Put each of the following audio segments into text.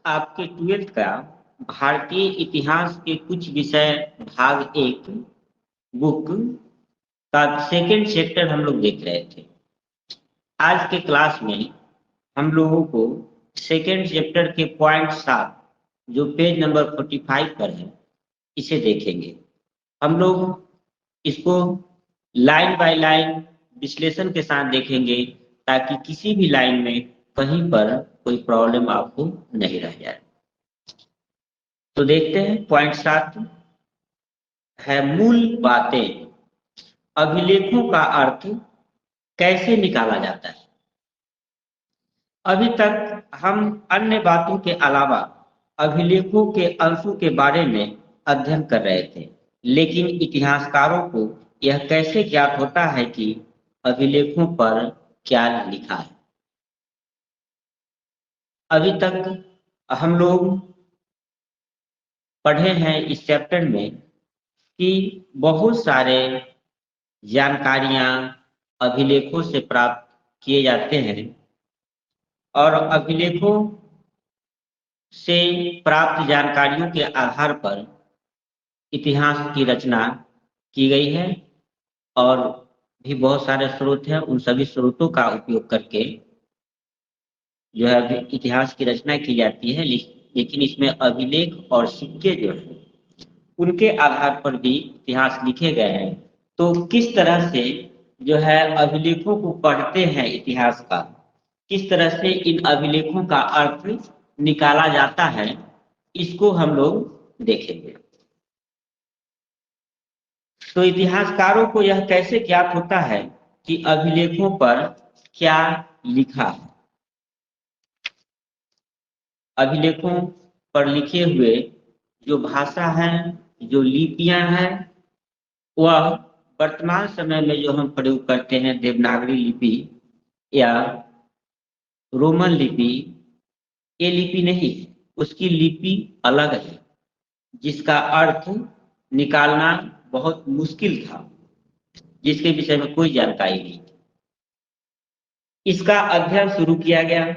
आपके 12th का भारतीय इतिहास के कुछ विषय भाग 1 बुक का सेकंड चैप्टर हम लोग देख रहे थे। आज के क्लास में हम लोगों को सेकंड चैप्टर के पॉइंट 7 जो पेज नंबर 45 पर है इसे देखेंगे। हम लोग इसको लाइन बाय लाइन विश्लेषण के साथ देखेंगे ताकि किसी भी लाइन में कहीं पर कोई प्रॉब्लम आपको नहीं रह जाए। तो देखते हैं पॉइंट 7 है मूल बातें। अभिलेखों का अर्थ कैसे निकाला जाता है। अभी तक हम अन्य बातों के अलावा अभिलेखों के अंशों के बारे में अध्ययन कर रहे थे, लेकिन इतिहासकारों को यह कैसे ज्ञात होता है कि अभिलेखों पर क्या लिखा है। अभी तक हम लोग पढ़े हैं इस चैप्टर में कि बहुत सारे जानकारियां अभिलेखों से प्राप्त किए जाते हैं और अभिलेखों से प्राप्त जानकारियों के आधार पर इतिहास की रचना की गई है और भी बहुत सारे स्रोत हैं। उन सभी स्रोतों का उपयोग करके जो है इतिहास की रचना की जाती है, लेकिन इसमें अभिलेख और सिक्के जो है उनके आधार पर भी इतिहास लिखे गए हैं। तो किस तरह से जो है अभिलेखों को पढ़ते हैं इतिहास का, किस तरह से इन अभिलेखों का अर्थ निकाला जाता है, इसको हम लोग देखेंगे। तो इतिहासकारों को यह कैसे ज्ञात होता है कि अभिलेखों पर क्या लिखा है। अभिलेखों पर लिखे हुए जो भाषा है, जो लिपियां हैं, वह वर्तमान समय में जो हम प्रयोग करते हैं देवनागरी लिपि या रोमन लिपि, ये लिपि नहीं है, उसकी लिपि अलग है जिसका अर्थ निकालना बहुत मुश्किल था, जिसके विषय में कोई जानकारी नहीं थी। इसका अध्ययन शुरू किया गया।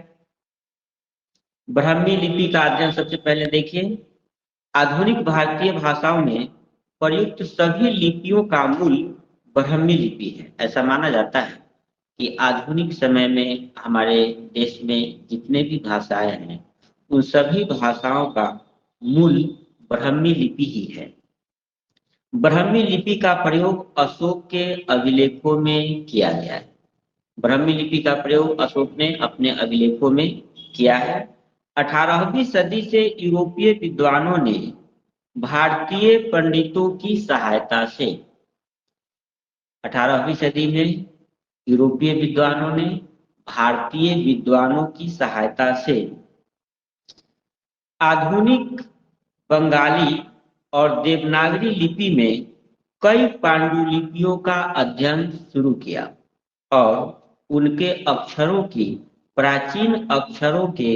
ब्राह्मी लिपि का अध्ययन सबसे पहले देखिए। आधुनिक भारतीय भाषाओं में प्रयुक्त सभी लिपियों का मूल ब्राह्मी लिपि है। ऐसा माना जाता है कि आधुनिक समय में हमारे देश में जितने भी भाषाएं हैं उन सभी भाषाओं का मूल ब्राह्मी लिपि ही है। ब्राह्मी लिपि का प्रयोग अशोक के अभिलेखों में किया गया है। ब्राह्मी लिपि का प्रयोग अशोक ने अपने अभिलेखों में किया है। 18वीं सदी से यूरोपीय विद्वानों ने भारतीय पंडितों की सहायता से 18वीं सदी में यूरोपीय विद्वानों ने भारतीय विद्वानों की सहायता से आधुनिक बंगाली और देवनागरी लिपि में कई पांडुलिपियों का अध्ययन शुरू किया और उनके अक्षरों की प्राचीन अक्षरों के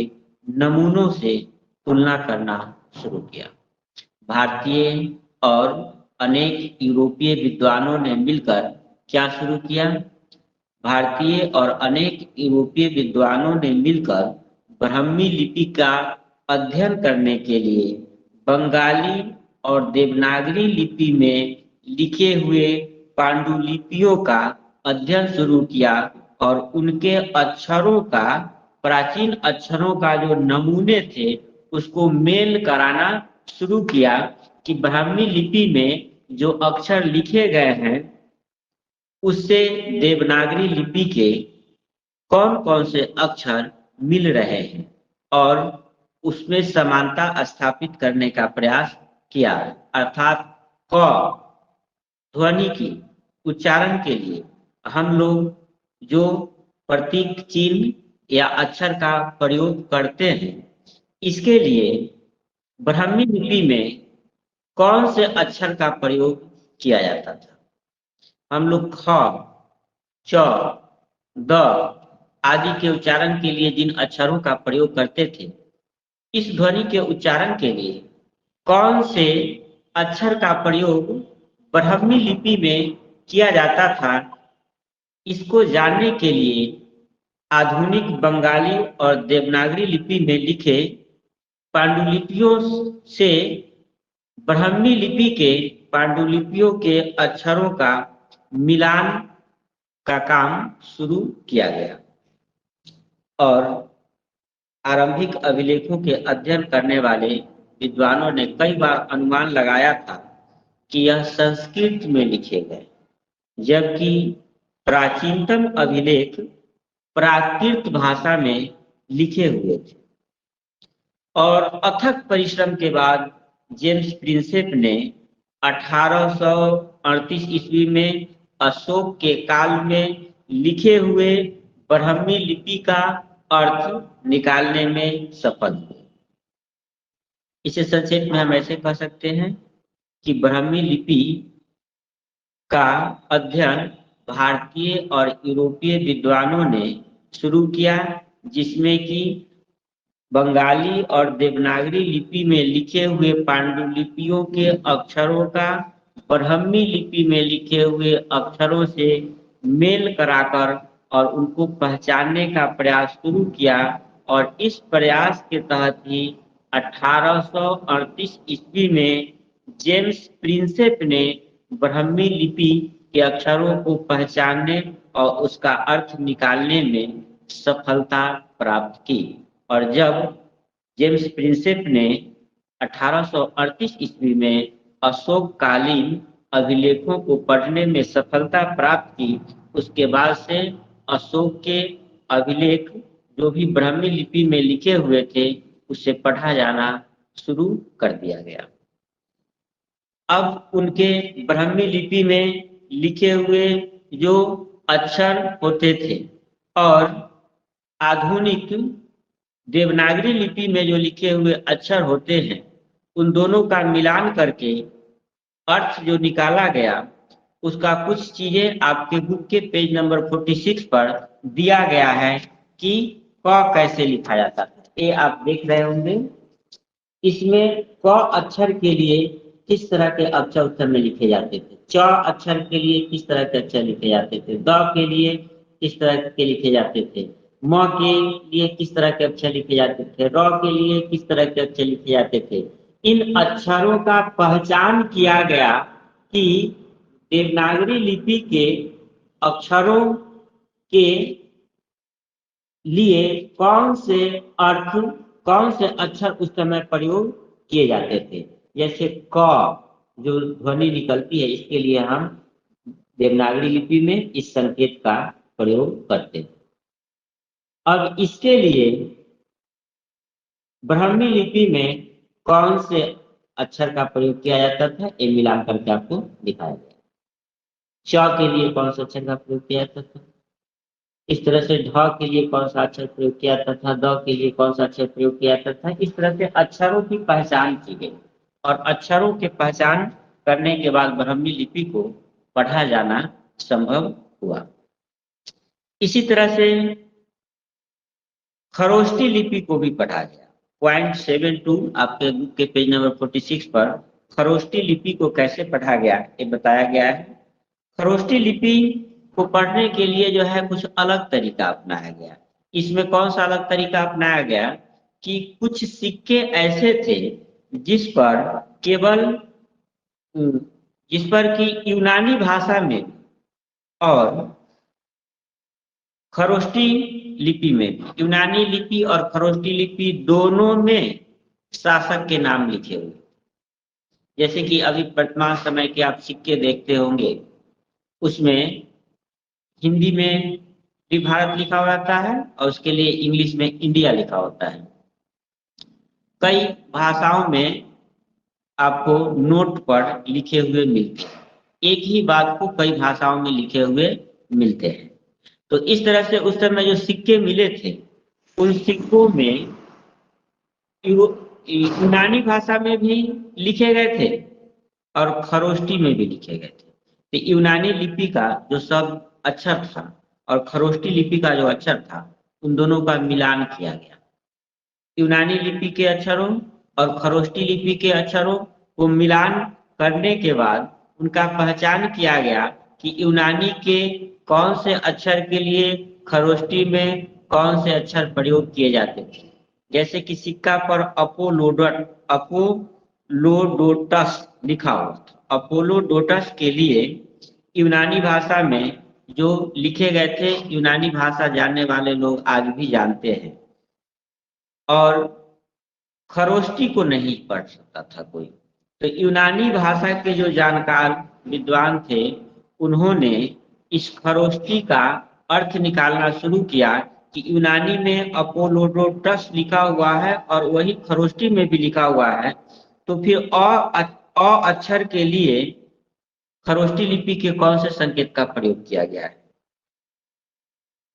नमूनों से तुलना करना शुरू किया। भारतीय और अनेक यूरोपीय विद्वानों ने मिलकर क्या शुरू किया? भारतीय और अनेक यूरोपीय विद्वानों ने मिलकर ब्राह्मी लिपि का अध्ययन करने के लिए बंगाली और देवनागरी लिपि में लिखे हुए पांडुलिपियों का अध्ययन शुरू किया और उनके अक्षरों का, प्राचीन अक्षरों का जो नमूने थे उसको मेल कराना शुरू किया कि ब्राह्मी लिपि में जो अक्षर लिखे गए हैं उससे देवनागरी लिपि के कौन कौन से अक्षर मिल रहे हैं और उसमें समानता स्थापित करने का प्रयास किया। अर्थात क ध्वनि की उच्चारण के लिए हम लोग जो प्रतीक चिन्ह या अक्षर का प्रयोग करते हैं, इसके लिए ब्राह्मी लिपि में कौन से अक्षर का प्रयोग किया जाता था। हम लोग ख, च, द आदि के उच्चारण के लिए जिन अक्षरों का प्रयोग करते थे, इस ध्वनि के उच्चारण के लिए कौन से अक्षर का प्रयोग ब्राह्मी लिपि में किया जाता था, इसको जानने के लिए आधुनिक बंगाली और देवनागरी लिपि में लिखे पांडुलिपियों से ब्राह्मी लिपि के पांडुलिपियों के अक्षरों का मिलान का काम शुरू किया गया और आरंभिक अभिलेखों के अध्ययन करने वाले विद्वानों ने कई बार अनुमान लगाया था कि यह संस्कृत में लिखे गए, जबकि प्राचीनतम अभिलेख प्राकृत भाषा में लिखे हुए थे। और अथक परिश्रम के बाद जेम्स प्रिंसेप ने 1838 ईस्वी में अशोक के काल में लिखे हुए ब्राह्मी लिपि का अर्थ निकालने में सफल हुए। इसे संक्षेप में हम ऐसे कह सकते हैं कि ब्राह्मी लिपि का अध्ययन भारतीय और यूरोपीय विद्वानों ने शुरू किया, जिसमें कि बंगाली और देवनागरी लिपि में लिखे हुए पांडुलिपियों के अक्षरों का ब्राह्मी लिपि में लिखे हुए अक्षरों से मेल कराकर और उनको पहचानने का प्रयास शुरू किया। और इस प्रयास के तहत ही 1838 ईस्वी में जेम्स प्रिंसेप ने ब्राह्मी लिपि के अक्षरों को पहचानने और उसका अर्थ निकालने में सफलता प्राप्त की। और जब जेम्स प्रिंसेप ने 1838 ईस्वी में अशोककालीन अभिलेखों को पढ़ने में सफलता प्राप्त की, उसके बाद से अशोक के अभिलेख जो भी ब्राह्मी लिपि में लिखे हुए थे उसे पढ़ा जाना शुरू कर दिया गया। अब उनके ब्राह्मी लिपि में लिखे हुए जो अक्षर होते थे और आधुनिक देवनागरी लिपि में जो लिखे हुए अक्षर होते हैं, उन दोनों का मिलान करके अर्थ जो निकाला गया, उसका कुछ चीजें आपके बुक के पेज नंबर 46 पर दिया गया है कि क कैसे लिखा जाता है। ये आप देख रहे होंगे। इसमें क अक्षर के लिए किस तरह के अक्षर उस समय लिखे जाते थे, च अक्षर के लिए किस तरह के अक्षर लिखे जाते थे, द के लिए किस तरह के लिखे जाते थे, म के लिए किस तरह के अक्षर लिखे जाते थे, र के लिए किस तरह के अक्षर लिखे जाते थे। इन अक्षरों का पहचान किया गया कि देवनागरी लिपि के अक्षरों के लिए कौन से अर्थ, कौन से अक्षर उस समय प्रयोग किए जाते थे। जैसे क जो ध्वनि निकलती है, इसके लिए हम देवनागरी लिपि में इस संकेत का प्रयोग करते हैं। अब इसके लिए ब्राह्मी लिपि में कौन से अक्षर का प्रयोग किया जाता था, ये मिलान करके आपको दिखाया गया। च के लिए कौन सा अक्षर का प्रयोग किया जाता था, इस तरह से ढ के लिए कौन सा अक्षर प्रयोग किया जाता था, द के लिए कौन सा अक्षर प्रयोग किया जाता था। इस तरह से अक्षरों की पहचान की गई और अक्षरों के पहचान करने के बाद ब्राह्मी लिपि को पढ़ा जाना संभव हुआ। इसी तरह से खरोष्टी लिपि को भी पढ़ा गया। पॉइंट 72 आपके बुक के पेज नंबर 46 पर खरोष्टी लिपि को कैसे पढ़ा गया ये बताया गया है। खरोष्टी लिपि को पढ़ने के लिए जो है कुछ अलग तरीका अपनाया गया। इसमें कौन सा अलग तरीका अपनाया गया कि कुछ सिक्के ऐसे थे जिस पर केवल कि यूनानी भाषा में और खरोष्टी लिपि में, यूनानी लिपि और खरोष्टी लिपि दोनों में शासक के नाम लिखे हुए। जैसे कि अभी वर्तमान समय के आप सिक्के देखते होंगे, उसमें हिंदी में भी भारत लिखा होता है और उसके लिए इंग्लिश में इंडिया लिखा होता है। कई भाषाओं में आपको नोट पर लिखे हुए मिलते हैं, एक ही बात को कई भाषाओं में लिखे हुए मिलते हैं। तो इस तरह से उस समय जो सिक्के मिले थे, उन सिक्कों में यूनानी भाषा में भी लिखे गए थे और खरोष्टी में भी लिखे गए थे। तो यूनानी लिपि का जो शब्द अक्षर था और खरोष्टी लिपि का जो अक्षर था, उन दोनों का मिलान किया गया। यूनानी लिपि के अक्षरों और खरोष्टी लिपि के अक्षरों को मिलान करने के बाद उनका पहचान किया गया कि यूनानी के कौन से अक्षर के लिए खरोष्टी में कौन से अक्षर प्रयोग किए जाते थे। जैसे कि सिक्का पर अपोलोडोटस लिखा हो। अपोलोडोटस के लिए यूनानी भाषा में जो लिखे गए थे, यूनानी भाषा जानने वाले लोग आज भी जानते हैं। और खरोष्टी को नहीं पढ़ सकता था कोई। तो यूनानी भाषा के जो जानकार विद्वान थे, उन्होंने इस खरोष्टी का अर्थ निकालना शुरू किया कि यूनानी में अपोलोडोटस लिखा हुआ है और वही खरोष्टी में भी लिखा हुआ है, तो फिर अ अक्षर के लिए खरोष्टी लिपि के कौन से संकेत का प्रयोग किया गया है?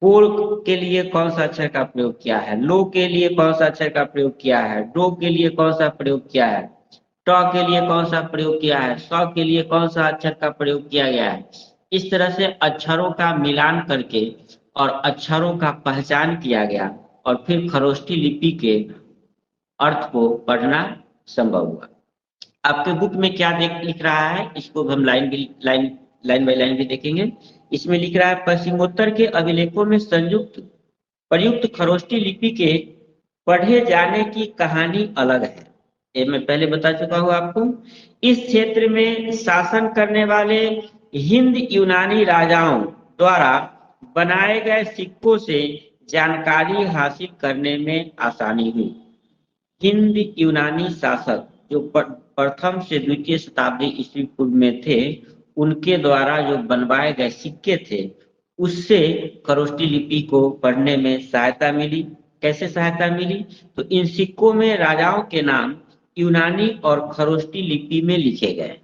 पोल के लिए कौन सा अक्षर का प्रयोग किया है? लो के लिए कौन सा अक्षर का प्रयोग किया है? डो के लिए कौन सा प्रयोग किया है? ट के लिए कौन सा प्रयोग किया है? स के लिए कौन सा अक्षर का प्रयोग किया गया है? इस तरह से अक्षरों का मिलान करके और अक्षरों का पहचान किया गया और फिर खरोष्टी लिपि के अर्थ को पढ़ना संभव हुआ। आपके बुक में क्या लिख रहा है, इसको हम लाइन बाय लाइन भी देखेंगे। इसमें लिख रहा है, पश्चिमोत्तर के अभिलेखों में प्रयुक्त खरोष्टी लिपि के पढ़े जाने की कहानी अलग है। ये मैं पहले बता चुका हूं आपको। इस क्षेत्र में शासन करने वाले हिंद यूनानी राजाओं द्वारा बनाए गए सिक्कों से जानकारी हासिल करने में आसानी हुई। हिंद यूनानी शासक जो प्रथम से द्वितीय शताब्दी ईस्वी पूर्व में थे, उनके द्वारा जो बनवाए गए सिक्के थे, उससे खरोष्टी लिपि को पढ़ने में सहायता मिली। कैसे सहायता मिली? तो इन सिक्कों में राजाओं के नाम यूनानी और खरोष्टी लिपि में लिखे गए।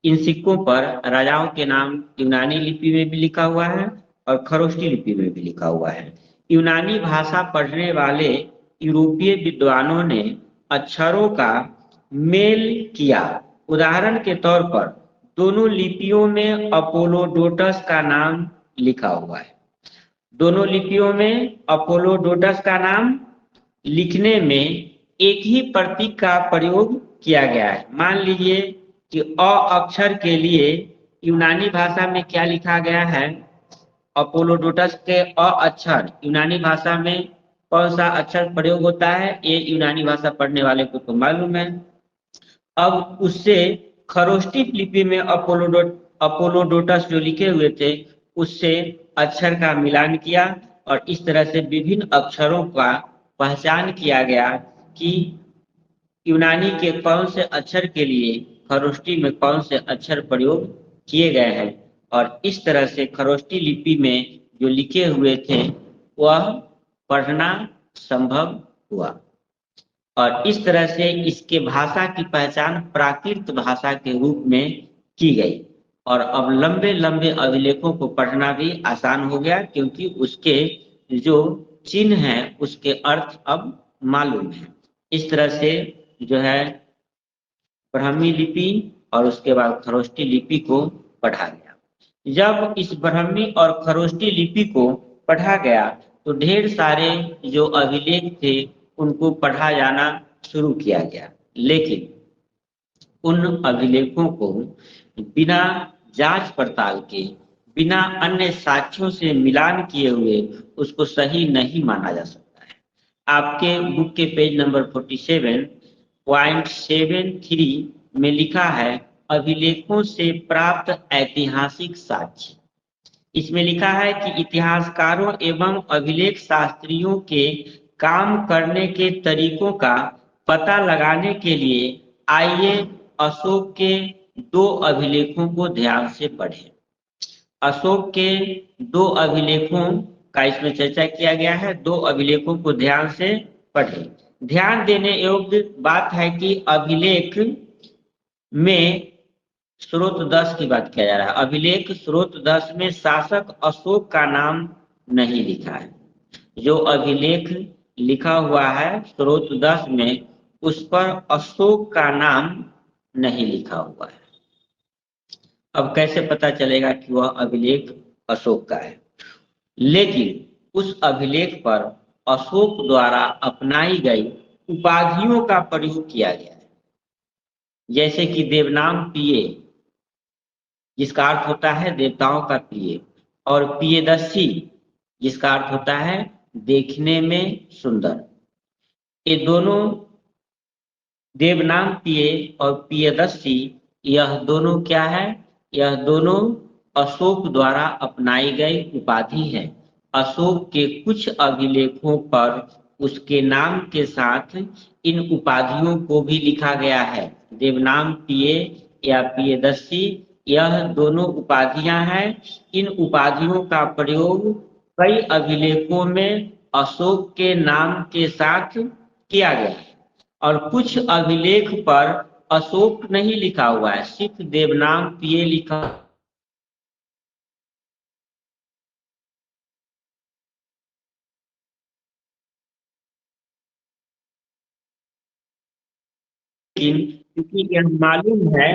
इन सिक्कों पर राजाओं के नाम यूनानी लिपि में भी लिखा हुआ है और खरोष्टी लिपि में भी लिखा हुआ है। यूनानी भाषा पढ़ने वाले यूरोपीय विद्वानों ने अक्षरों का मेल किया। उदाहरण के तौर पर दोनों लिपियों में अपोलोडोटस का नाम लिखा हुआ है। दोनों लिपियों में अपोलोडोटस का नाम लिखने में एक ही प्रतीक का प्रयोग किया गया है। मान लीजिए कि अ अक्षर के लिए यूनानी भाषा में क्या लिखा गया है? अपोलोडोटस के अ अक्षर यूनानी भाषा में कौन सा अक्षर प्रयोग होता है? ये यूनानी भाषा पढ़ने वाले को तो मालूम है। अब उससे खरोष्टी लिपि में अपोलोडोटस जो लिखे हुए थे, उससे अक्षर का मिलान किया और इस तरह से विभिन्न अक्षरों का पहचान किया गया कि यूनानी के कौन से अक्षर के लिए खरोष्टी में कौन से अक्षर प्रयोग किए गए हैं। और इस तरह से खरोष्टी लिपि में जो लिखे हुए थे वह पढ़ना संभव हुआ और इस तरह से इसके भाषा की पहचान प्राकृत भाषा के रूप में की गई। और अब लंबे लंबे अभिलेखों को पढ़ना भी आसान हो गया, क्योंकि उसके जो चिन्ह हैं उसके अर्थ अब मालूम है। इस तरह से जो है ब्राह्मी लिपि और उसके बाद खरोष्टी लिपि को पढ़ा गया। जब इस ब्राह्मी और खरोष्टी लिपि को पढ़ा गया तो ढेर सारे जो अभिलेख थे उनको पढ़ा जाना शुरू किया गया, लेकिन उन अभिलेखों को बिना जांच पड़ताल के, बिना अन्य साक्ष्यों से मिलान किए हुए उसको सही नहीं माना जा सकता है। आपके बुक के पेज नंबर 47.73 में लिखा है, अभिलेखों से प्राप्त ऐतिहासिक साक्ष्य। इसमें लिखा है कि इतिहासकारों एवं अभिलेख शास्त्रियों के काम करने के तरीकों का पता लगाने के लिए आइए अशोक के 2 अभिलेखों को ध्यान से पढ़ें। अशोक के 2 अभिलेखों का इसमें चर्चा किया गया है। 2 अभिलेखों को ध्यान से पढ़ें। ध्यान देने योग्य बात है कि अभिलेख में स्रोत 10 की बात किया जा रहा है। अभिलेख स्रोत 10 में शासक अशोक का नाम नहीं लिखा है। जो अभिलेख लिखा हुआ है स्रोत 10 में, उस पर अशोक का नाम नहीं लिखा हुआ है। अब कैसे पता चलेगा कि वह अभिलेख अशोक का है? लेकिन उस अभिलेख पर अशोक द्वारा अपनाई गई उपाधियों का प्रयोग किया गया है, जैसे कि देवनाम प्रिय, जिसका अर्थ होता है देवताओं का प्रिय, और प्रियदर्शी, जिसका अर्थ होता है देखने में सुंदर। ये दोनों देवनाम पिय और पियदस्सी, यह दोनों क्या है? यह दोनों अशोक द्वारा अपनाई गई उपाधि है। अशोक के कुछ अभिलेखों पर उसके नाम के साथ इन उपाधियों को भी लिखा गया है। देवनाम पिय या पियदस्सी, यह दोनों उपाधियां हैं। इन उपाधियों का प्रयोग कई अभिलेखों में अशोक के नाम के साथ किया गया है, और कुछ अभिलेख पर अशोक नहीं लिखा हुआ है, सिर्फ देवनाम पिय लिखा। लेकिन क्योंकि यह मालूम है